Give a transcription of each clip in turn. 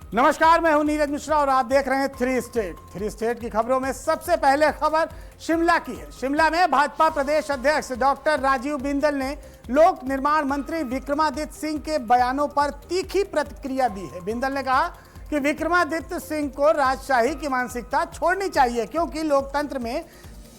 नमस्कार, मैं हूं नीरज मिश्रा और आप देख रहे हैं थ्री स्टेट की खबरों में सबसे पहले खबर शिमला की है। शिमला में भाजपा प्रदेश अध्यक्ष डॉक्टर राजीव बिंदल ने लोक निर्माण मंत्री विक्रमादित्य सिंह के बयानों पर तीखी प्रतिक्रिया दी है। बिंदल ने कहा कि विक्रमादित्य सिंह को राजशाही की मानसिकता छोड़नी चाहिए, क्योंकि लोकतंत्र में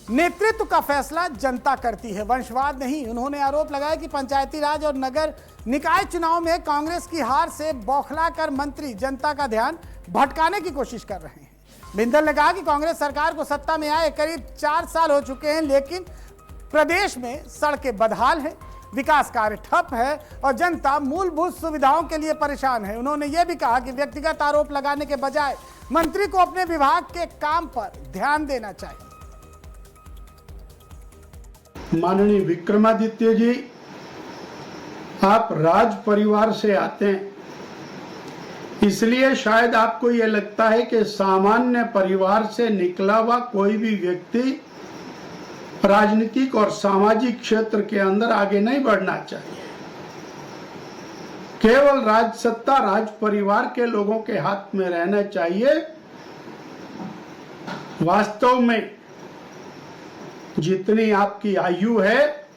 नेतृत्व का फैसला जनता करती है, वंशवाद नहीं। उन्होंने आरोप लगाया कि पंचायती राज और नगर निकाय चुनाव में कांग्रेस की हार से बौखलाकर मंत्री जनता का ध्यान भटकाने की कोशिश कर रहे हैं। बिंदल ने कहा कि कांग्रेस सरकार को सत्ता में आए करीब 4 साल हो चुके हैं, लेकिन प्रदेश में सड़कें बदहाल हैं, विकास कार्य ठप है और जनता मूलभूत सुविधाओं के लिए परेशान है। उन्होंने यह भी कहा कि व्यक्तिगत आरोप लगाने के बजाय मंत्री को अपने विभाग के काम पर ध्यान देना चाहिए। माननीय विक्रमादित्य जी, आप राज परिवार से आते हैं, इसलिए शायद आपको यह लगता है कि सामान्य परिवार से निकला हुआ कोई भी व्यक्ति राजनीतिक और सामाजिक क्षेत्र के अंदर आगे नहीं बढ़ना चाहिए। केवल राज सत्ता राज परिवार के लोगों के हाथ में रहना चाहिए। वास्तव में जितनी आपकी आयु है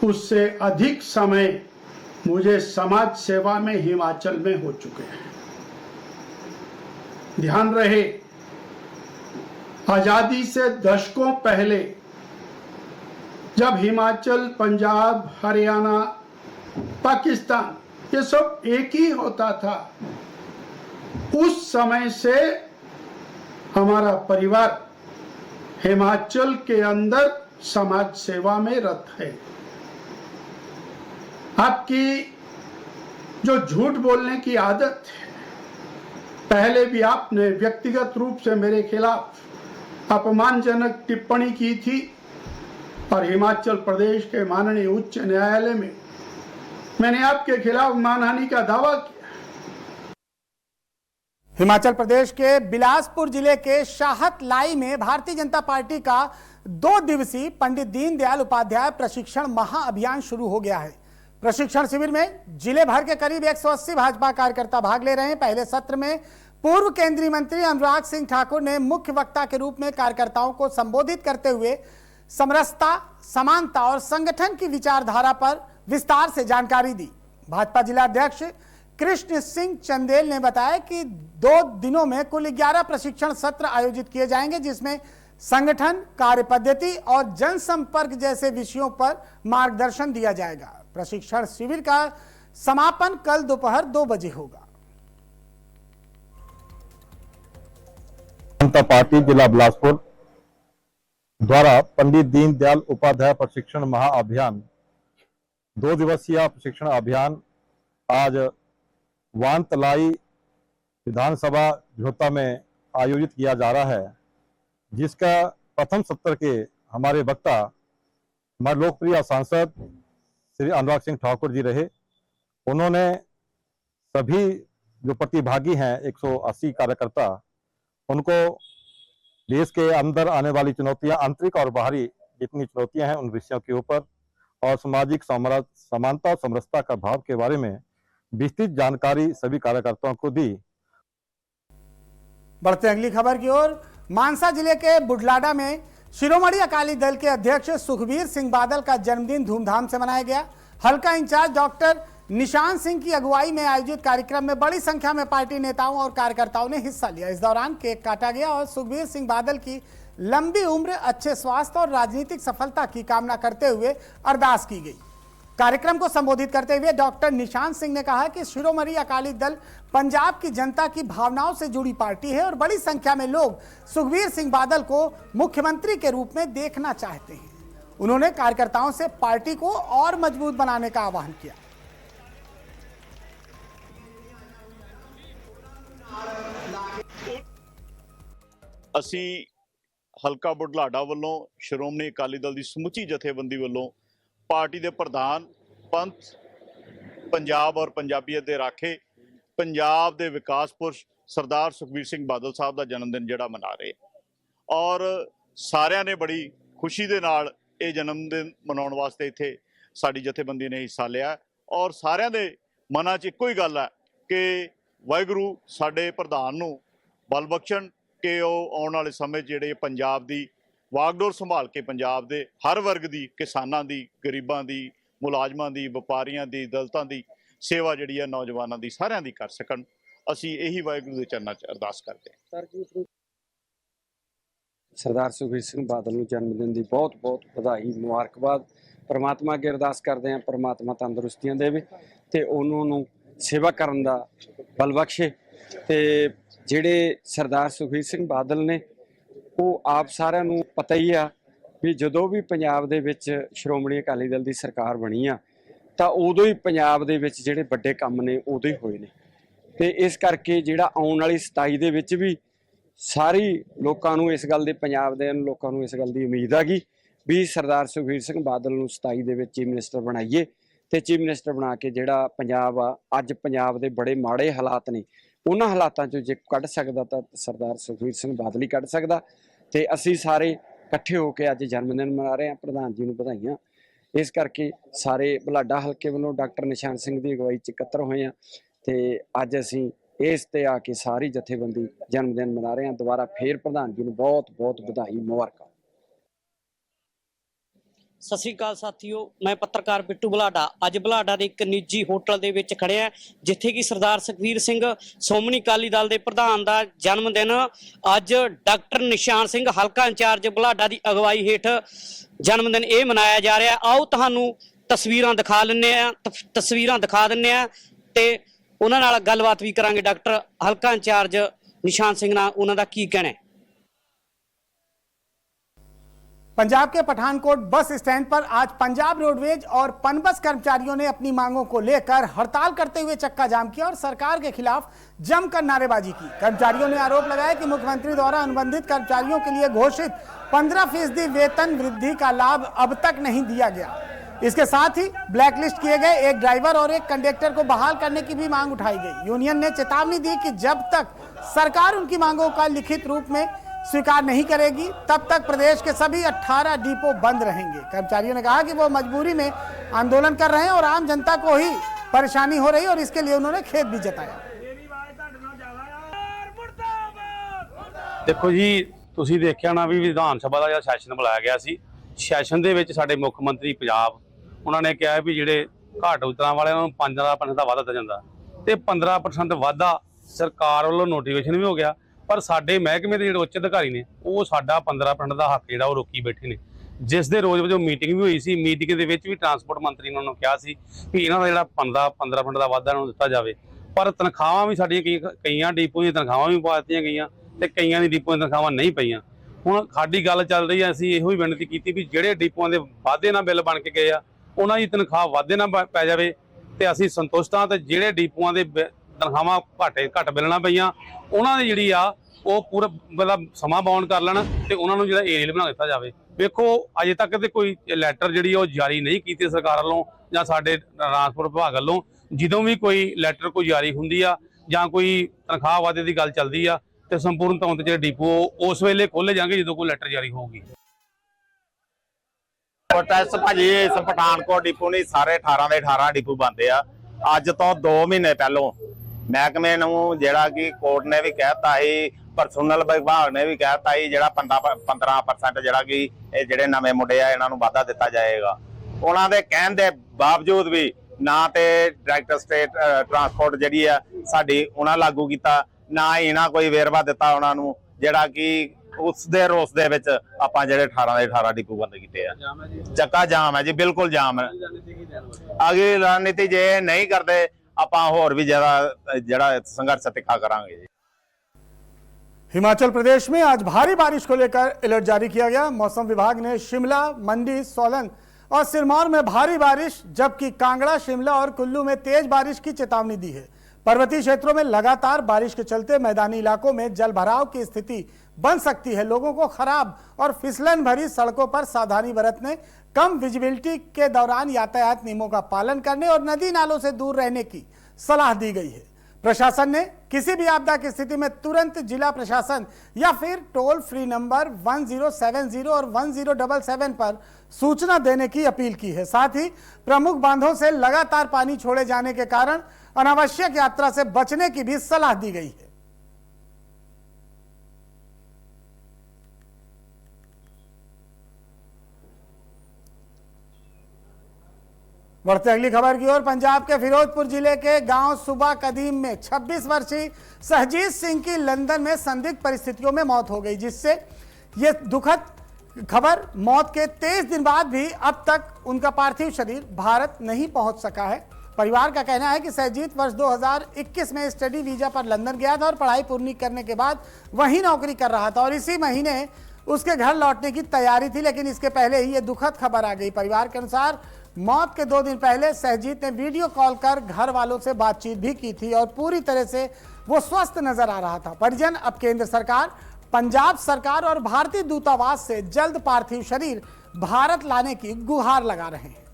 उससे अधिक समय मुझे समाज सेवा में हिमाचल में हो चुके हैं। ध्यान रहे, आजादी से दशकों पहले जब हिमाचल, पंजाब, हरियाणा, पाकिस्तान ये सब एक ही होता था, उस समय से हमारा परिवार हिमाचल के अंदर समाज सेवा में रत है। आपकी जो झूठ बोलने की आदत है, पहले भी आपने व्यक्तिगत रूप से मेरे खिलाफ अपमानजनक टिप्पणी की थी और हिमाचल प्रदेश के माननीय उच्च न्यायालय में मैंने आपके खिलाफ मानहानि का दावा किया। हिमाचल प्रदेश के बिलासपुर जिले के शाहतलाई में भारतीय जनता पार्टी का 2 दिवसीय पंडित दीनदयाल उपाध्याय प्रशिक्षण महाअभियान शुरू हो गया है। प्रशिक्षण शिविर में जिले भर के करीब 180 भाजपा कार्यकर्ता भाग ले रहे हैं। पहले सत्र में पूर्व केंद्रीय मंत्री अनुराग सिंह ठाकुर ने मुख्य वक्ता के रूप में कार्यकर्ताओं को संबोधित करते हुए समरसता, समानता और संगठन की विचारधारा पर विस्तार से जानकारी दी। भाजपा जिला अध्यक्ष कृष्ण सिंह चंदेल ने बताया कि 2 दिनों में कुल 11 प्रशिक्षण सत्र आयोजित किए जाएंगे, जिसमें संगठन, कार्य पद्धति और जनसंपर्क जैसे विषयों पर मार्गदर्शन दिया जाएगा। प्रशिक्षण शिविर का समापन कल दोपहर 2 बजे होगा। जनता पार्टी जिला बिलासपुर द्वारा पंडित दीनदयाल उपाध्याय प्रशिक्षण महाअभियान 2 दिवसीय प्रशिक्षण अभियान आज वानतलाई विधानसभा झोता में आयोजित किया जा रहा है, जिसका प्रथम सत्र के हमारे वक्ता हमारे लोकप्रिय सांसद श्री अनुराग सिंह ठाकुर जी रहे। उन्होंने सभी जो प्रतिभागी हैं 180 कार्यकर्ता, उनको देश के अंदर आने वाली चुनौतियां, आंतरिक और बाहरी जितनी चुनौतियां हैं उन विषयों के ऊपर और सामाजिक समानता और समरसता का भाव के बारे में विस्तृत जानकारी सभी कार्यकर्ताओं को दी। बढ़ते अगली खबर की ओर। मानसा जिले के बुढलाडा में शिरोमणि अकाली दल के अध्यक्ष सुखबीर सिंह बादल का जन्मदिन धूमधाम से मनाया गया। हल्का इंचार्ज डॉक्टर निशान सिंह की अगुवाई में आयोजित कार्यक्रम में बड़ी संख्या में पार्टी नेताओं और कार्यकर्ताओं ने हिस्सा लिया। इस दौरान केक काटा गया और सुखबीर सिंह बादल की लंबी उम्र, अच्छे स्वास्थ्य और राजनीतिक सफलता की कामना करते हुए अरदास की गई। कार्यक्रम को संबोधित करते हुए डॉक्टर निशान सिंह ने कहा कि शिरोमणि अकाली दल पंजाब की जनता की भावनाओं से जुड़ी पार्टी है और बड़ी संख्या में लोग सुखबीर सिंह बादल को मुख्यमंत्री के रूप में देखना चाहते हैं। उन्होंने कार्यकर्ताओं से पार्टी को और मजबूत बनाने का आह्वान किया। ਅਸੀਂ ਹਲਕਾ ਬੁਢਲਾਡਾ ਵੱਲੋਂ ਸ਼੍ਰੋਮਣੀ ਅਕਾਲੀ ਦਲ ਦੀ ਸਮੁੱਚੀ ਜਥੇਬੰਦੀ ਵੱਲੋਂ ਪਾਰਟੀ ਦੇ ਪ੍ਰਧਾਨ, ਪੰਥ, ਪੰਜਾਬ ਔਰ ਪੰਜਾਬੀਅਤ ਦੇ ਰਾਖੇ, ਪੰਜਾਬ ਦੇ ਵਿਕਾਸ ਪੁਰਸ਼ ਸਰਦਾਰ ਸੁਖਬੀਰ ਸਿੰਘ ਬਾਦਲ ਸਾਹਿਬ ਦਾ ਜਨਮ ਦਿਨ ਜਿਹੜਾ ਮਨਾ ਰਹੇ ਔਰ ਸਾਰਿਆਂ ਨੇ ਬੜੀ ਖੁਸ਼ੀ ਦੇ ਨਾਲ ਇਹ ਜਨਮ ਦਿਨ ਮਨਾਉਣ ਵਾਸਤੇ ਇੱਥੇ ਸਾਡੀ ਜਥੇਬੰਦੀ ਨੇ ਹਿੱਸਾ ਲਿਆ ਔਰ ਸਾਰਿਆਂ ਦੇ ਮਨਾਂ 'ਚ ਇੱਕੋ ਹੀ ਗੱਲ ਹੈ ਕਿ ਵਾਹਿਗੁਰੂ ਸਾਡੇ ਪ੍ਰਧਾਨ ਨੂੰ ਬਲ ਬਖਸ਼ਣ ਕਿ ਉਹ ਆਉਣ ਵਾਲੇ ਸਮੇਂ ਜਿਹੜੇ ਪੰਜਾਬ ਦੀ ਵਾਗਡੋਰ ਸੰਭਾਲ ਕੇ ਪੰਜਾਬ ਦੇ ਹਰ ਵਰਗ ਦੀ, ਕਿਸਾਨਾਂ ਦੀ, ਗਰੀਬਾਂ ਦੀ, ਮੁਲਾਜ਼ਮਾਂ ਦੀ, ਵਪਾਰੀਆਂ ਦੀ, ਦਲਿਤਾਂ ਦੀ ਸੇਵਾ ਜਿਹੜੀ ਹੈ, ਨੌਜਵਾਨਾਂ ਦੀ, ਸਾਰਿਆਂ ਦੀ ਕਰ ਸਕਣ। ਅਸੀਂ ਇਹੀ ਵਾਹਿਗੁਰੂ ਦੇ ਚਰਨਾਂ 'ਚ ਅਰਦਾਸ ਕਰਦੇ ਹਾਂ। सरदार सुखबीर सिंह बादल ਨੂੰ जन्म दिन ਦੀ बहुत बहुत ਵਧਾਈ, ਮੁਬਾਰਕਬਾਦ। परमात्मा ਅੱਗੇ ਅਰਦਾਸ ਕਰਦੇ ਹਾਂ परमात्मा ਤੰਦਰੁਸਤੀਆਂ ਦੇਵੇ ਤੇ ਉਹਨਾਂ ਨੂੰ ਸੇਵਾ ਕਰਨ ਦਾ ਬਲ ਬਖਸ਼ੇ। ਤੇ ਜਿਹੜੇ ਸਰਦਾਰ ਸੁਖਬੀਰ ਸਿੰਘ ਬਾਦਲ ਨੇ ਉਹ ਆਪ ਸਾਰਿਆਂ ਨੂੰ ਪਤਾ ਹੀ ਆ ਵੀ ਜਦੋਂ ਵੀ ਪੰਜਾਬ ਦੇ ਵਿੱਚ ਸ਼੍ਰੋਮਣੀ ਅਕਾਲੀ ਦਲ ਦੀ ਸਰਕਾਰ ਬਣੀ ਆ ਤਾਂ ਉਦੋਂ ਹੀ ਪੰਜਾਬ ਦੇ ਵਿੱਚ ਜਿਹੜੇ ਵੱਡੇ ਕੰਮ ਨੇ ਉਦੋਂ ਹੀ ਹੋਏ ਨੇ। ਤੇ ਇਸ ਕਰਕੇ ਜਿਹੜਾ ਆਉਣ ਵਾਲੀ 27 ਦੇ ਵਿੱਚ ਵੀ ਸਾਰੀ ਲੋਕਾਂ ਨੂੰ ਇਸ ਗੱਲ ਦੇ, ਪੰਜਾਬ ਦੇ ਲੋਕਾਂ ਨੂੰ ਇਸ ਗੱਲ ਦੀ ਉਮੀਦ ਹੈਗੀ ਵੀ ਸਰਦਾਰ ਸੁਖਬੀਰ ਸਿੰਘ ਬਾਦਲ ਨੂੰ 27 ਦੇ ਵਿੱਚ ਚੀਫ ਮਿਨਿਸਟਰ ਬਣਾਈਏ ਤੇ ਚੀਫ ਮਿਨਿਸਟਰ ਬਣਾ ਕੇ ਜਿਹੜਾ ਪੰਜਾਬ ਆ, ਅੱਜ ਪੰਜਾਬ ਦੇ ਬੜੇ ਮਾੜੇ ਹਾਲਾਤ ਨੇ, ਉਹਨਾਂ ਹਾਲਾਤਾਂ ਚੋਂ ਜੇ ਕੱਢ ਸਕਦਾ ਤਾਂ ਸਰਦਾਰ ਸੁਖਬੀਰ ਸਿੰਘ ਬਾਦਲ ਹੀ ਕੱਢ ਸਕਦਾ। ਤੇ ਅਸੀਂ ਸਾਰੇ ਇਕੱਠੇ ਹੋ ਕੇ ਅੱਜ ਜਨਮ ਦਿਨ ਮਨਾ ਰਹੇ ਹਾਂ। ਪ੍ਰਧਾਨ ਜੀ ਨੂੰ ਵਧਾਈਆਂ। ਇਸ ਕਰਕੇ ਸਾਰੇ ਬੁਢਲਾਡਾ ਹਲਕੇ ਵੱਲੋਂ ਡਾਕਟਰ ਨਿਸ਼ਾਨ ਸਿੰਘ ਦੀ ਅਗਵਾਈ 'ਚ ਇਕੱਤਰ ਹੋਏ ਹਾਂ ਤੇ ਅੱਜ ਅਸੀਂ ਇਸ ਤੇ ਆ ਕੇ ਸਾਰੀ ਜਥੇਬੰਦੀ ਜਨਮ ਦਿਨ ਮਨਾ ਰਹੇ ਹਾਂ। ਦੁਬਾਰਾ ਫੇਰ ਪ੍ਰਧਾਨ ਜੀ ਨੂੰ ਬਹੁਤ ਬਹੁਤ ਵਧਾਈ, ਮੁਬਾਰਕਾਂ। ਸਤਿ ਸ਼੍ਰੀ ਅਕਾਲ ਸਾਥੀਓ, ਮੈਂ ਪੱਤਰਕਾਰ ਬਿੱਟੂ ਬੁਢਲਾਡਾ ਅੱਜ ਬੁਢਲਾਡਾ ਦੇ ਇੱਕ ਨਿੱਜੀ ਹੋਟਲ ਦੇ ਵਿੱਚ ਖੜਿਆ ਜਿੱਥੇ ਕਿ ਸਰਦਾਰ ਸੁਖਬੀਰ ਸਿੰਘ ਸ਼੍ਰੋਮਣੀ ਅਕਾਲੀ ਦਲ ਦੇ ਪ੍ਰਧਾਨ ਦਾ ਜਨਮ ਦਿਨ ਅੱਜ ਡਾਕਟਰ ਨਿਸ਼ਾਨ ਸਿੰਘ ਹਲਕਾ ਇੰਚਾਰਜ ਬੁਢਲਾਡਾ ਦੀ ਅਗਵਾਈ ਹੇਠ ਜਨਮ ਦਿਨ ਇਹ ਮਨਾਇਆ ਜਾ ਰਿਹਾ। ਆਓ ਤੁਹਾਨੂੰ ਤਸਵੀਰਾਂ ਦਿਖਾ ਦਿੰਨੇ ਆ ਤੇ ਉਹਨਾਂ ਨਾਲ ਗੱਲਬਾਤ ਵੀ ਕਰਾਂਗੇ। ਡਾਕਟਰ ਹਲਕਾ ਇੰਚਾਰਜ ਨਿਸ਼ਾਨ ਸਿੰਘ ਨਾਲ ਉਹਨਾਂ ਦਾ ਕੀ ਕਹਿਣਾ है। पंजाब के पठानकोट बस स्टैंड पर आज पंजाब रोडवेज और पनबस कर्मचारियों ने अपनी मांगों को लेकर हड़ताल करते हुए चक्का जाम किया और सरकार के खिलाफ जमकर नारेबाजी की। कर्मचारियों ने आरोप लगाया कि मुख्यमंत्री द्वारा अनुबंधित कर्मचारियों के लिए घोषित 15% वेतन वृद्धि का लाभ अब तक नहीं दिया गया। इसके साथ ही ब्लैकलिस्ट किए गए एक ड्राइवर और एक कंडक्टर को बहाल करने की भी मांग उठाई गई। यूनियन ने चेतावनी दी कि जब तक सरकार उनकी मांगों का लिखित रूप में स्वीकार नहीं करेगी तब तक प्रदेश के सभी 18 डिपो बंद रहेंगे। कर्मचारियों ने कहा कि वो मजबूरी में आंदोलन कर रहे हैं और आम जनता को ही परेशानी हो रही है और इसके लिए उन्होंने खेद भी जताया। देखो जी, ਤੁਸੀਂ ਦੇਖਿਆ ਨਾ ਵੀ ਵਿਧਾਨ ਸਭਾ ਦਾ ਜਿਹੜਾ ਸੈਸ਼ਨ ਬੁਲਾਇਆ ਗਿਆ ਸੀ, ਸੈਸ਼ਨ ਦੇ ਵਿੱਚ ਸਾਡੇ ਮੁੱਖ ਮੰਤਰੀ ਪੰਜਾਬ ਉਹਨਾਂ ਨੇ ਕਿਹਾ ਵੀ ਜਿਹੜੇ ਘਾਟ ਉਤਰਾਂ ਵਾਲਿਆਂ ਨੂੰ 15% ਦਾ ਵਾਧਾ ਦਿੱਤਾ ਜਾਂਦਾ ਤੇ 15% ਵਾਧਾ ਸਰਕਾਰ ਵੱਲੋਂ ਨੋਟੀਫਿਕੇਸ਼ਨ ਵੀ ਹੋ ਗਿਆ, ਪਰ ਸਾਡੇ ਮਹਿਕਮੇ ਦੇ ਜਿਹੜੇ ਉੱਚ ਅਧਿਕਾਰੀ ਨੇ ਉਹ ਸਾਡਾ 15% ਦਾ ਹੱਕ ਜਿਹੜਾ ਉਹ ਰੋਕੀ ਬੈਠੇ ਨੇ। ਜਿਸ ਦੇ ਰੋਜ਼ ਵਜੋਂ ਮੀਟਿੰਗ ਵੀ ਹੋਈ ਸੀ, ਮੀਟਿੰਗ ਦੇ ਵਿੱਚ ਵੀ ਟਰਾਂਸਪੋਰਟ ਮੰਤਰੀ ਨੇ ਉਹਨਾਂ ਨੂੰ ਕਿਹਾ ਸੀ ਵੀ ਇਹਨਾਂ ਦਾ ਜਿਹੜਾ 15% ਦਾ ਵਾਧਾ ਨੂੰ ਦਿੱਤਾ ਜਾਵੇ, ਪਰ ਤਨਖਾਹਾਂ ਵੀ ਸਾਡੀਆਂ ਕਈਆਂ ਡਿਪੋ ਦੀਆਂ ਤਨਖਾਹਾਂ ਵੀ ਪਾ ਦਿੱਤੀਆਂ ਗਈਆਂ ਤੇ ਕਈਆਂ ਦੀ ਡਿਪੋ ਦੀਆਂ ਤਨਖਾਹਾਂ ਨਹੀਂ ਪਈਆਂ। ਹੁਣ ਸਾਡੀ ਗੱਲ ਚੱਲ ਰਹੀ ਹੈ, ਅਸੀਂ ਇਹੋ ਹੀ ਬੇਨਤੀ ਕੀਤੀ ਵੀ ਜਿਹੜੇ ਡਿਪੋਆਂ ਦੇ ਵਾਧੇ ਨਾਲ ਬਿੱਲ ਬਣ ਕੇ ਗਏ ਆ ਉਹਨਾਂ ਦੀ ਤਨਖਾਹ ਵਾਧੇ ਨਾਲ ਪੈ ਜਾਵੇ ਤੇ ਅਸੀਂ ਸੰਤੁਸ਼ਟ ਹਾਂ। ਤੇ ਜਿਹੜੇ ਡਿਪੋਆਂ ਦੇ ਤਨਖਾਹਾਂ ਘੱਟ ਮਿਲਣਾ ਪਈਆਂ ਉਹਨਾਂ ਦੀ ਜਿਹੜੀ ਆ ਉਹ ਪੂਰਾ ਮਤਲਬ ਸਮਾਂ ਬਾਉਂਡ ਕਰ ਲੈਣ ਤੇ ਉਹਨਾਂ ਨੂੰ ਜਿਹੜਾ ਏਰੀਅਲ ਬਣਾ ਦਿੱਤਾ ਜਾਵੇ। ਵੇਖੋ ਅਜੇ ਤੱਕ ਤੇ ਕੋਈ ਲੈਟਰ ਜਿਹੜੀ ਉਹ ਜਾਰੀ ਨਹੀਂ ਕੀਤੀ ਸਰਕਾਰ ਵੱਲੋਂ ਜਾਂ ਸਾਡੇ ਟਰਾਂਸਪੋਰਟ ਵਿਭਾਗ ਵੱਲੋਂ। ਜਦੋਂ ਵੀ ਕੋਈ ਲੈਟਰ ਕੋਈ ਜਾਰੀ ਹੁੰਦੀ ਆ ਜਾਂ ਕੋਈ ਤਨਖਾਹ ਵਾਧੇ ਦੀ ਗੱਲ ਚੱਲਦੀ ਆ ਤੇ ਸੰਪੂਰਨ ਤੌਰ ਤੇ ਜਿਹੜੇ ਡਿਪੋ ਉਸ ਵੇਲੇ ਖੋਲੇ ਜਾਣਗੇ ਜਦੋਂ ਕੋਈ ਲੈਟਰ ਜਾਰੀ ਹੋਊਗੀ। ਪ੍ਰੋਟੈਸਟ ਭਾਜੀ ਇਸ ਪਠਾਨਕੋਟ ਡਿਪੋ ਨਹੀਂ, ਸਾਰੇ 18 ਦੇ 18 ਡਿਪੋ ਬੰਦੇ ਆ। ਅੱਜ ਤੋਂ 2 ਮਹੀਨੇ ਪਹਿਲੋਂ ਮਹਿਕਮੇ ਨੂੰ ਜਿਹੜਾ ਕਿ ਕੋਰਟ ਨੇ ਵੀ ਕਹਿਤਾ ਸੀ, ਪਰਸਨਲ ਵਿਭਾਗ ਨੇ ਵੀ ਕਹਿਤਾ ਸੀ ਜਿਹੜਾ 15% ਜਿਹੜਾ ਕਿ ਇਹ ਜਿਹੜੇ ਨਵੇਂ ਮੁੰਡੇ ਆ ਇਹਨਾਂ ਨੂੰ ਵਾਧਾ ਦਿੱਤਾ ਜਾਏਗਾ। ਉਹਨਾਂ ਦੇ ਕਹਿਣ ਦੇ ਬਾਵਜੂਦ ਵੀ ਨਾ ਤੇ ਡਾਇਰੈਕਟਰ ਸਟੇਟ ਟਰਾਂਸਪੋਰਟ ਜਿਹੜੀ ਆ ਸਾਡੀ ਉਹਨਾਂ ਲਾਗੂ ਕੀਤਾ, ਨਾ ਹੀ ਇਹਨਾਂ ਕੋਈ ਵੇਰਵਾ ਦਿੱਤਾ ਉਹਨਾਂ ਨੂੰ, ਜਿਹੜਾ ਕਿ ਉਸ ਦੇ ਰੋਸ ਦੇ ਵਿੱਚ ਆਪਾਂ ਜਿਹੜੇ 18 ਦੇ 18 ਡਿਪੂ ਬੰਦ ਕੀਤੇ ਆ। ਚੱਕਾ ਜਾਮ ਹੈ ਜੀ, ਬਿਲਕੁਲ ਜਾਮ ਹੈ। ਅਗਲੀ ਰਣਨੀਤੀ ਜੇ ਨਹੀਂ ਕਰਦੇ ਆਪਾਂ ਹੋਰ भी ज्यादा जरा संघर्ष तिखा करांगे। हिमाचल प्रदेश में आज भारी बारिश को लेकर अलर्ट जारी किया गया। मौसम विभाग ने शिमला, मंडी, सोलन और सिरमौर में भारी बारिश जबकि कांगड़ा, शिमला और कुल्लू में तेज बारिश की चेतावनी दी है। पर्वतीय क्षेत्रों में लगातार बारिश के चलते मैदानी इलाकों में जल भराव की स्थिति बन सकती है। लोगों को खराब और फिसलन भरी सड़कों पर सावधानी बरतने, कम विजिबिलिटी के दौरान यातायात नियमों का पालन करने और नदी नालों से दूर रहने की सलाह दी गई है। प्रशासन ने किसी भी आपदा की स्थिति में तुरंत जिला प्रशासन या फिर टोल फ्री नंबर 1070 और 1077 पर सूचना देने की अपील की है। साथ ही प्रमुख बांधों से लगातार पानी छोड़े जाने के कारण अनावश्यक यात्रा से बचने की भी सलाह दी गई है। बढ़ते अगली खबर की ओर। पंजाब के फिरोजपुर जिले के गांव सुबा कदीम में 26 वर्षीय सहजीत सिंह की लंदन में संदिग्ध परिस्थितियों में मौत हो गई, जिससे यह दुखद खबर मौत के 23 दिन बाद भी अब तक उनका पार्थिव शरीर भारत नहीं पहुंच सका है। परिवार का कहना है कि सहजीत वर्ष 2021 में स्टडी वीजा पर लंदन गया था और पढ़ाई पूरी करने के बाद वहीं नौकरी कर रहा था और इसी महीने उसके घर लौटने की तैयारी थी, लेकिन इसके पहले ही यह दुखद खबर आ गई। परिवार के अनुसार मौत के 2 दिन पहले सहजीत ने वीडियो कॉल कर घर वालों से बातचीत भी की थी और पूरी तरह से वो स्वस्थ नजर आ रहा था। परिजन अब केंद्र सरकार, पंजाब सरकार और भारतीय दूतावास से जल्द पार्थिव शरीर भारत लाने की गुहार लगा रहे हैं।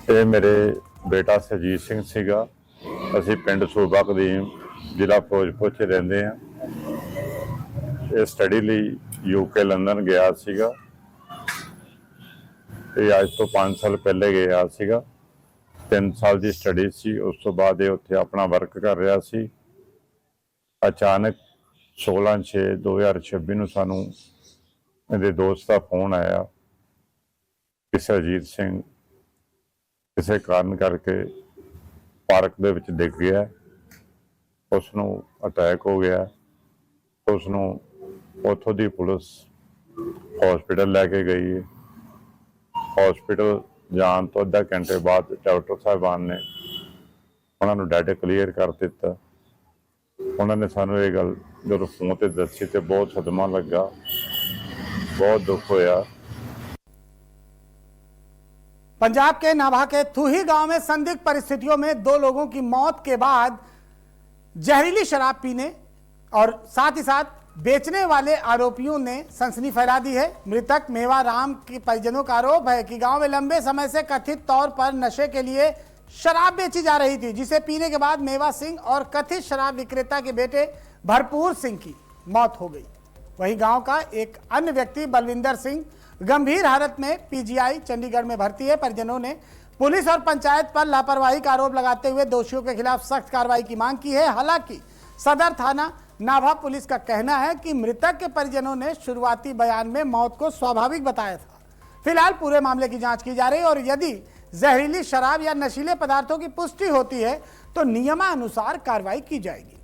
ਇਹ ਮੇਰੇ ਬੇਟਾ ਸਰਜੀਤ ਸਿੰਘ ਸੀਗਾ। ਅਸੀਂ ਪਿੰਡ ਸੂਬਾ ਕਦੀਮ ਜ਼ਿਲ੍ਹਾ ਫਿਰੋਜ਼ਪੁਰ 'ਚ ਰਹਿੰਦੇ ਹਾਂ। ਇਹ ਸਟੱਡੀ ਲਈ ਯੂਕੇ ਲੰਡਨ ਗਿਆ ਸੀਗਾ। ਇਹ ਅੱਜ ਤੋਂ 5 ਸਾਲ ਪਹਿਲੇ ਗਿਆ ਸੀਗਾ। 3 ਸਾਲ ਦੀ ਸਟੱਡੀ ਸੀ, ਉਸ ਤੋਂ ਬਾਅਦ ਇਹ ਉੱਥੇ ਆਪਣਾ ਵਰਕ ਕਰ ਰਿਹਾ ਸੀ। ਅਚਾਨਕ 16/6/2026 ਨੂੰ ਸਾਨੂੰ ਇਹਦੇ ਦੋਸਤ ਦਾ ਫੋਨ ਆਇਆ ਕਿ ਸਰਜੀਤ ਸਿੰਘ ਕਿਸੇ ਕਾਰਨ ਕਰਕੇ ਪਾਰਕ ਦੇ ਵਿੱਚ ਡਿੱਗ ਗਿਆ, ਉਸ ਨੂੰ ਅਟੈਕ ਹੋ ਗਿਆ। ਉਸ ਨੂੰ ਉੱਥੋਂ ਦੀ ਪੁਲਿਸ ਹਸਪੀਟਲ ਲੈ ਕੇ ਗਈ ਹੈ। ਹਸਪੀਟਲ ਜਾਣ ਤੋਂ ਅੱਧਾ ਘੰਟੇ ਬਾਅਦ ਡਾਕਟਰ ਸਾਹਿਬਾਨ ਨੇ ਉਹਨਾਂ ਨੂੰ ਡੈਡ ਕਲੀਅਰ ਕਰ ਦਿੱਤਾ। ਉਹਨਾਂ ਨੇ ਸਾਨੂੰ ਇਹ ਗੱਲ ਜਦੋਂ ਫੋਨ ਤੇ ਦੱਸੀ ਤੇ ਬਹੁਤ ਸਦਮਾ ਲੱਗਾ, बहुत दुख होया। पंजाब के नाभा के थूही गांव में संदिग्ध परिस्थितियों में 2 लोगों की मौत के बाद जहरीली शराब पीने और साथ ही साथ बेचने वाले आरोपियों ने सनसनी फैला दी है। मृतक मेवा राम के परिजनों का आरोप है कि गांव में लंबे समय से कथित तौर पर नशे के लिए शराब बेची जा रही थी, जिसे पीने के बाद मेवा सिंह और कथित शराब विक्रेता के बेटे भरपूर सिंह की मौत हो गई। वहीं गांव का एक अन्य व्यक्ति बलविंदर सिंह गंभीर हालत में पीजीआई चंडीगढ़ में भर्ती है। परिजनों ने पुलिस और पंचायत पर लापरवाही का आरोप लगाते हुए दोषियों के खिलाफ सख्त कार्रवाई की मांग की है। हालांकि सदर थाना नाभा पुलिस का कहना है कि मृतक के परिजनों ने शुरुआती बयान में मौत को स्वाभाविक बताया था। फिलहाल पूरे मामले की जांच की जा रही है और यदि जहरीली शराब या नशीले पदार्थों की पुष्टि होती है तो नियमानुसार कार्रवाई की जाएगी।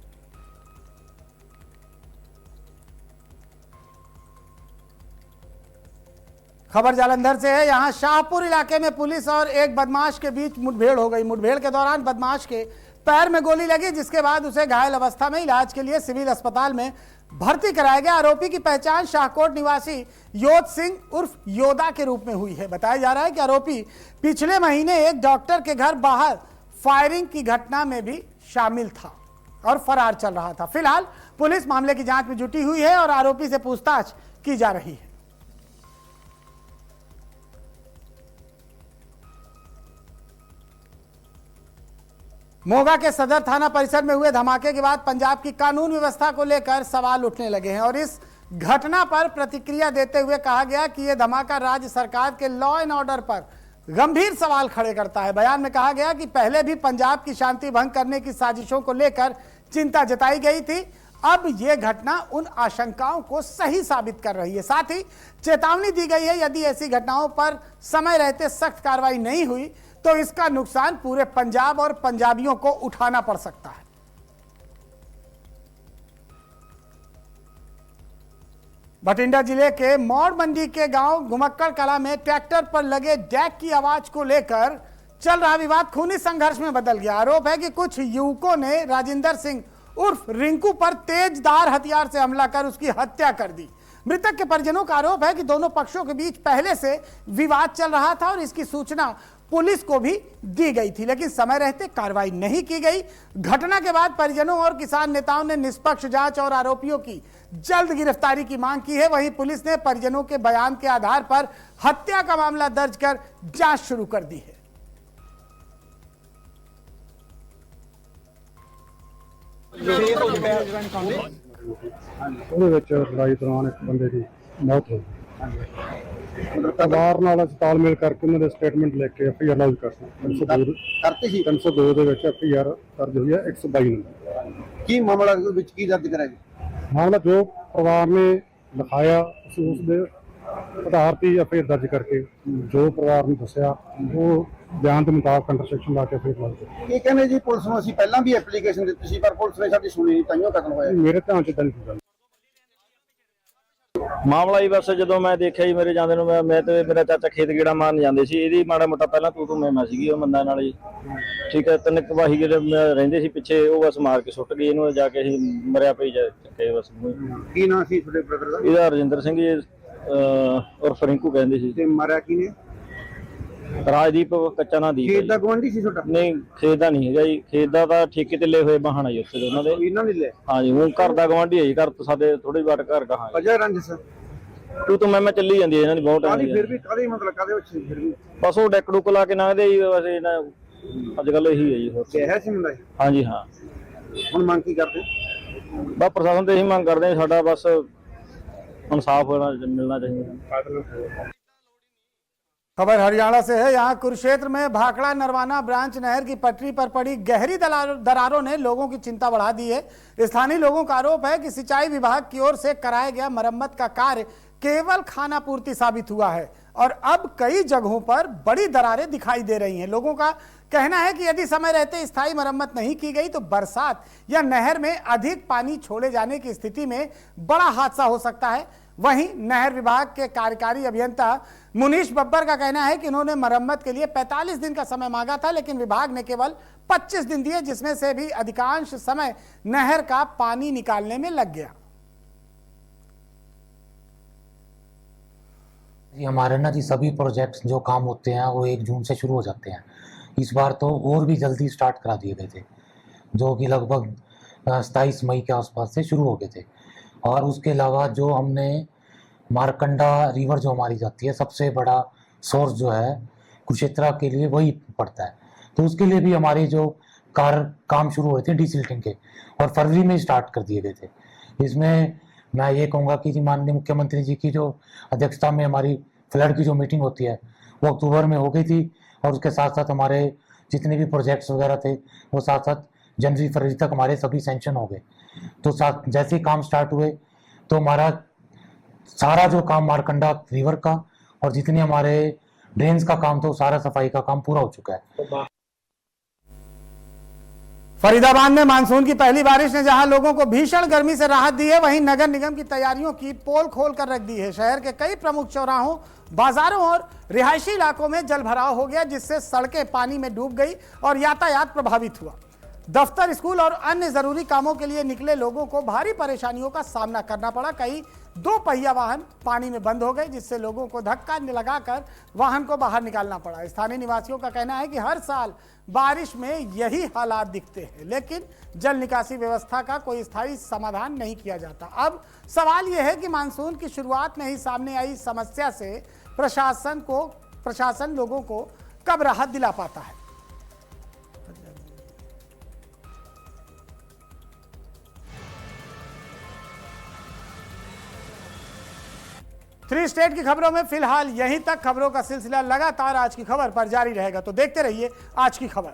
खबर जालंधर से है। यहां शाहपुर इलाके में पुलिस और एक बदमाश के बीच मुठभेड़ हो गई। मुठभेड़ के दौरान बदमाश के पैर में गोली लगी, जिसके बाद उसे घायल अवस्था में इलाज के लिए सिविल अस्पताल में भर्ती कराया गया। आरोपी की पहचान शाहकोट निवासी योध सिंह उर्फ योदा के रूप में हुई है। बताया जा रहा है कि आरोपी पिछले महीने एक डॉक्टर के घर बाहर फायरिंग की घटना में भी शामिल था और फरार चल रहा था। फिलहाल पुलिस मामले की जांच में जुटी हुई है और आरोपी से पूछताछ की जा रही है। मोगा के सदर थाना परिसर में हुए धमाके के बाद पंजाब की कानून व्यवस्था को लेकर सवाल उठने लगे हैं और इस घटना पर प्रतिक्रिया देते हुए कहा गया कि यह धमाका राज्य सरकार के लॉ एंड ऑर्डर पर गंभीर सवाल खड़े करता है। बयान में कहा गया कि पहले भी पंजाब की शांति भंग करने की साजिशों को लेकर चिंता जताई गई थी। अब यह घटना उन आशंकाओं को सही साबित कर रही है। साथ ही चेतावनी दी गई है, यदि ऐसी घटनाओं पर समय रहते सख्त कार्रवाई नहीं हुई तो इसका नुकसान पूरे पंजाब और पंजाबियों को उठाना पड़ सकता है। बठिंडा जिले के मौड़ मंडी के गांव घुमक्कड़ कला में ट्रैक्टर पर लगे डैक की आवाज को लेकर चल रहा विवाद खूनी संघर्ष में बदल गया। आरोप है कि कुछ युवकों ने राजिंदर सिंह उर्फ रिंकू पर तेजधार हथियार से हमला कर उसकी हत्या कर दी। मृतक के परिजनों का आरोप है कि दोनों पक्षों के बीच पहले से विवाद चल रहा था और इसकी सूचना पुलिस को भी दी गई थी, लेकिन समय रहते कार्रवाई नहीं की गई। घटना के बाद परिजनों और किसान नेताओं ने निष्पक्ष जांच और आरोपियों की जल्द गिरफ्तारी की मांग की है। वहीं पुलिस ने परिजनों के बयान के आधार पर हत्या का मामला दर्ज कर जांच शुरू कर दी है। ਉਹਦੇ ਵਿੱਚ ਲੜਾਈ ਦੌਰਾਨ ਇੱਕ ਬੰਦੇ ਦੀ ਮੌਤ ਹੋ ਗਈ। ਪਰਿਵਾਰ ਨਾਲ ਅਸੀਂ ਤਾਲਮੇਲ ਕਰਕੇ ਉਹਨਾਂ ਦੇ ਸਟੇਟਮੈਂਟ ਲੈ ਕੇ ਐਫਆਈਆਰ ਲੌਂਚ ਕਰਤਾ 302 ਕਰਤੇ ਸੀ 302 ਦੇ ਵਿੱਚ ਐਫਆਈਆਰ ਦਰਜ ਹੋਈ ਹੈ 122 ਨੰਬਰ। ਕੀ ਮਾਮਲਾ ਵਿੱਚ ਕੀ ਦਰਜ ਕਰਿਆ ਜੀ? ਮਾਮਲਾ ਜੋ ਪਰਿਵਾਰ ਨੇ ਲਿਖਾਇਆ ਅਸੀਂ ਉਸ ਦੇ ਆਧਾਰ ਤੇ ਐਫਆਈਆਰ ਦਰਜ ਕਰਕੇ ਜੋ ਪਰਿਵਾਰ ਨੂੰ ਦੱਸਿਆ ਉਹ ਬਿਆਨ ਦੇ ਮੁਤਾਬਕ ਅੰਡਰ ਸੈਕਸ਼ਨ ਲਾ ਕੇ ਐਫਆਈਆਰ ਲੌਂਚ ਕੀਤੀ। ਇਹ ਕਹਿੰਦੇ ਜੀ ਪੁਲਿਸ ਨੂੰ ਅਸੀਂ ਪਹਿਲਾਂ ਵੀ ਐਪਲੀਕੇਸ਼ਨ ਦਿੱਤੀ ਸੀ ਪਰ ਪੁਲਿਸ ਨੇ ਸਾਡੀ ਸੁਣੀ ਨਹੀਂ, ਤਾਈਓ ਕਤਲ ਹੋਇਆ। ਮੇਰੇ ਧਿਆਨ ਚ ਤਾਂ ਨਹੀਂ ਗੱਲ। ਮਾਮਲਾ ਹੀ ਬਸ ਜਦੋਂ ਮੈਂ ਦੇਖਿਆ ਜੀ ਮੇਰੇ ਜਾਂਦੇ ਨੂੰ ਮੈਂ ਤੇ ਮੇਰਾ ਚਾਚਾ ਖੇਤ ਗੇੜਾ ਮਾਰਨ ਜਾਂਦੇ ਸੀ, ਇਹਦੀ ਮਾੜਾ ਮੋਟਾ ਪਹਿਲਾਂ ਤੂੰ ਮੈਂ ਸੀਗੀ ਉਹ ਬੰਦਾ ਨਾਲ ਜੀ, ਠੀਕ ਹੈ। ਤਿੰਨ ਵਾਹੀ ਜਿਹੜੇ ਰਹਿੰਦੇ ਸੀ ਪਿੱਛੇ, ਉਹ ਬਸ ਮਾਰ ਕੇ ਸੁੱਟ ਗਈ ਇਹਨੂੰ, ਜਾ ਕੇ ਅਸੀਂ ਮਰਿਆ ਪਈ ਜਾ ਚੱਕੇ ਬਸ। ਕੀ ਨਾਂ ਸੀ ਤੁਹਾਡੇ ਬ੍ਰਦਰ ਦਾ? ਇਹਦਾ ਰਜਿੰਦਰ ਸਿੰਘ ਜੀ ਉਰਫ ਰਿੰਕੂ ਕਹਿੰਦੇ ਸੀ। ਤੇ ਮਾਰਿਆ ਕੀ ਨੇ? ਰਾਜਦੀਪ ਕੱਚਾ ਨਾਂ ਦੀ। ਖੇਤ ਦਾ ਗਵਾਂਢੀ ਸੀ ਤੁਹਾਡਾ? ਨਹੀਂ ਖੇਤ ਦਾ ਨਹੀਂ ਹੈਗਾ ਜੀ, ਖੇਤ ਦਾ ਤਾਂ ਠੇਕੇ ਤੇ ਲਏ ਹੋਏ ਵਾਹਣ ਆ ਜੀ ਉੱਥੇ ਉਹਨਾਂ ਦੇ। ਇਹਨਾਂ ਨੇ ਲੈ? ਹਾਂਜੀ ਉਹ ਘਰ ਦਾ ਗਵਾਂਢੀ ਹੈ ਜੀ, ਘਰ ਤੋਂ ਸਾਡੇ ਥੋੜੀ ਵਾਟ ਘਰ ਕਹਾਂ। ਵਜ੍ਹਾ ਰੰਜਿਸ਼ ਤੂੰ ਮੈਂ ਚੱਲੀ ਜਾਂਦੀ ਹੈ ਇਹਨਾਂ ਦੀ ਬਹੁਤ ਕਾਹਦੀ? ਟਾਈਮ। ਫਿਰ ਵੀ ਕਾਹਦੇ ਮਤਲਬ ਕਾਹਦੇ ਵਿੱਚ ਫਿਰ ਵੀ ਬਸ ਉਹ ਡੈਕ ਡੁੱਕ ਲਾ ਕੇ ਲੰਘਦੇ ਜੀ, ਬਸ ਇਹਨਾਂ ਅੱਜ ਕੱਲ ਇਹੀ ਹੈ ਜੀ। ਕਿਹਾ ਸੀ ਮੁੰਡਾ? ਹਾਂਜੀ ਹਾਂ। ਹੁਣ ਮੰਗ ਕੀ ਕਰਦੇ? ਬਸ ਪ੍ਰਸ਼ਾਸਨ ਤੋਂ ਇਹੀ ਮੰਗ ਕਰਦੇ ਹਾਂ, ਸਾਡਾ बस इंसाफ मिलना चाहिए। खबर हरियाणा से है। यहाँ कुरुक्षेत्र में भाखड़ा नरवाना ब्रांच नहर की पटरी पर पड़ी गहरी दरारों ने लोगों की चिंता बढ़ा दी है। स्थानीय लोगों का आरोप है कि सिंचाई विभाग की ओर से कराया गया मरम्मत का कार्य केवल खानापूर्ति साबित हुआ है और अब कई जगहों पर बड़ी दरारें दिखाई दे रही हैं। लोगों का कहना है कि यदि समय रहते स्थायी मरम्मत नहीं की गई तो बरसात या नहर में अधिक पानी छोड़े जाने की स्थिति में बड़ा हादसा हो सकता है। वहीं नहर विभाग के कार्यकारी अभियंता मुनीश बब्बर का कहना है कि उन्होंने मरम्मत के लिए 45 दिन का समय मांगा था, लेकिन विभाग ने केवल 25 दिन दिए, जिसमें से भी अधिकांश समय नहर का पानी निकालने में लग गया। हमारे ना जी सभी प्रोजेक्ट्स जो काम होते हैं वो 1 जून से शुरू हो जाते हैं। इस बार तो और भी जल्दी स्टार्ट करा दिए गए थे, जो कि लगभग 27 मई के आसपास से शुरू हो गए थे। और उसके अलावा जो हमने मारकंडा रिवर जो हमारी जाती है, सबसे बड़ा सोर्स जो है कुरुक्षेत्र के लिए वही पड़ता है, तो उसके लिए भी हमारे जो काम शुरू हुए थे डिसिल्टिंग के, और फरवरी में स्टार्ट कर दिए गए थे। इसमें मैं ये कहूँगा कि जी माननीय मुख्यमंत्री जी की जो अध्यक्षता में हमारी फ्लड की जो मीटिंग होती है वो अक्टूबर में हो गई थी, और उसके साथ साथ हमारे जितने भी प्रोजेक्ट्स वगैरह थे वो साथ साथ जनवरी फरवरी तक हमारे सभी सेंक्शन हो गए। तो साथ जैसे ही काम स्टार्ट हुए तो हमारा सारा जो काम मारकंडा रिवर का और जितने हमारे ड्रेन्स का काम था, सारा सफाई का काम पूरा हो चुका है। फरीदाबाद में मानसून की पहली बारिश ने जहां लोगों को भीषण गर्मी से राहत दी है, वहीं नगर निगम की तैयारियों की पोल खोल कर रख दी है। शहर के कई प्रमुख चौराहों, बाजारों और रिहायशी इलाकों में जलभराव हो गया, जिससे सड़कें पानी में डूब गई और यातायात प्रभावित हुआ। दफ्तर, स्कूल और अन्य जरूरी कामों के लिए निकले लोगों को भारी परेशानियों का सामना करना पड़ा। कई 2 पहिया वाहन पानी में बंद हो गए, जिससे लोगों को धक्का लगाकर वाहन को बाहर निकालना पड़ा। स्थानीय निवासियों का कहना है कि हर साल बारिश में यही हालात दिखते हैं, लेकिन जल निकासी व्यवस्था का कोई स्थायी समाधान नहीं किया जाता। अब सवाल यह है कि मानसून की शुरुआत में ही सामने आई समस्या से प्रशासन लोगों को कब राहत दिला पाता है। 3 स्टेट की खबरों में फिलहाल यहीं तक। खबरों का सिलसिला लगातार आज की खबर पर जारी रहेगा, तो देखते रहिए आज की खबर।